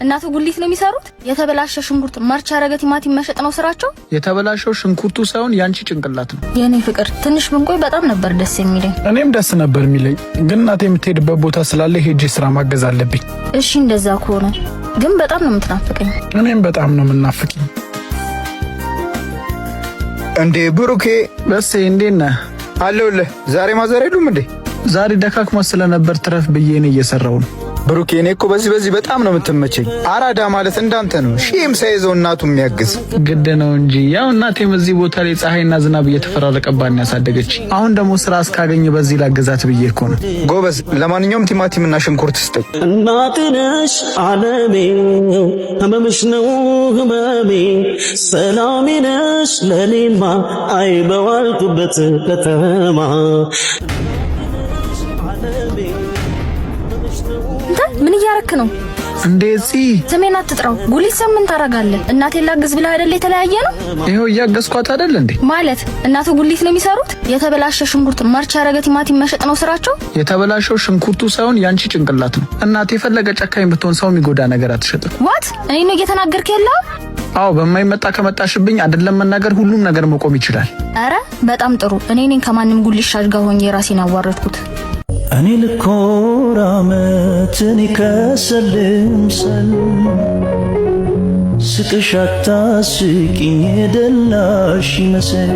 እናቱ ጉሊት ነው የሚሰሩት? የተበላሸ ሽንኩርት ማርቻ ያረገ ቲማቲም መሸጥ ነው ስራቸው? የተበላሸው ሽንኩርቱ ሳይሆን ያንቺ ጭንቅላት ነው። የኔ ፍቅር ትንሽ ብንቆይ በጣም ነበር ደስ የሚለኝ። እኔም ደስ ነበር የሚለኝ፣ ግን እናቴ የምትሄድበት ቦታ ስላለ ሄጄ ስራ ማገዝ አለብኝ። እሺ እንደዛ ከሆነ ግን በጣም ነው የምትናፍቀኝ። እኔም በጣም ነው የምናፍቀኝ። እንዴ ብሩኬ በስ እንዴት ነህ? አለሁልህ። ዛሬ ማዘር የሉም እንዴ? ዛሬ ደካክሞ ስለነበር ትረፍ ብዬ ነው እየሰራው ነው። ብሩኬ እኔ እኮ በዚህ በጣም ነው የምትመቸኝ። አራዳ ማለት እንዳንተ ነው። ሺህም ሳይዘው እናቱ የሚያግዝ ግድ ነው እንጂ ያው እናቴም እዚህ ቦታ ላይ ፀሐይና ዝናብ እየተፈራረቀባን ያሳደገች። አሁን ደግሞ ስራ እስካገኝ በዚህ ላገዛት ብዬ እኮ ነው። ጎበዝ። ለማንኛውም ቲማቲምና ሽንኩርት ስጠኝ። እናትነሽ ዓለሜ ህመምሽ ነው ህመሜ ሰላሜ ነሽ ለኔማ አይበዋልኩበት ከተማ ምን እያረክ ነው? እንደዚህ ስሜን አትጥራው። ጉሊት ሰምን ታረጋለህ? እናቴን ላግዝ ብለህ አይደል የተለያየ ነው? ይሄው እያገዝኳት አይደል እንዴ? ማለት እናቱ ጉሊት ነው የሚሰሩት? የተበላሸ ሽንኩርት ማርቻ ያረገ ቲማቲም መሸጥ ነው ስራቸው? የተበላሸው ሽንኩርቱ ሳይሆን ያንቺ ጭንቅላት ነው። እናቴ የፈለገ ጨካኝ ብትሆን ሰው የሚጎዳ ነገር አትሸጥም። ዋት እኔ ነው እየተናገርክ ያለው? አዎ በማይመጣ ከመጣሽብኝ አይደለም መናገር ሁሉም ነገር መቆም ይችላል። አረ በጣም ጥሩ። እኔ ነኝ ከማንም ጉሊት ሻጭ ጋር ሆኜ ራሴን ያዋረድኩት። እኔ ልኮራመትን ይከሰልምሰል ስቅሻታ ስቂኝ የደላሽ ይመስል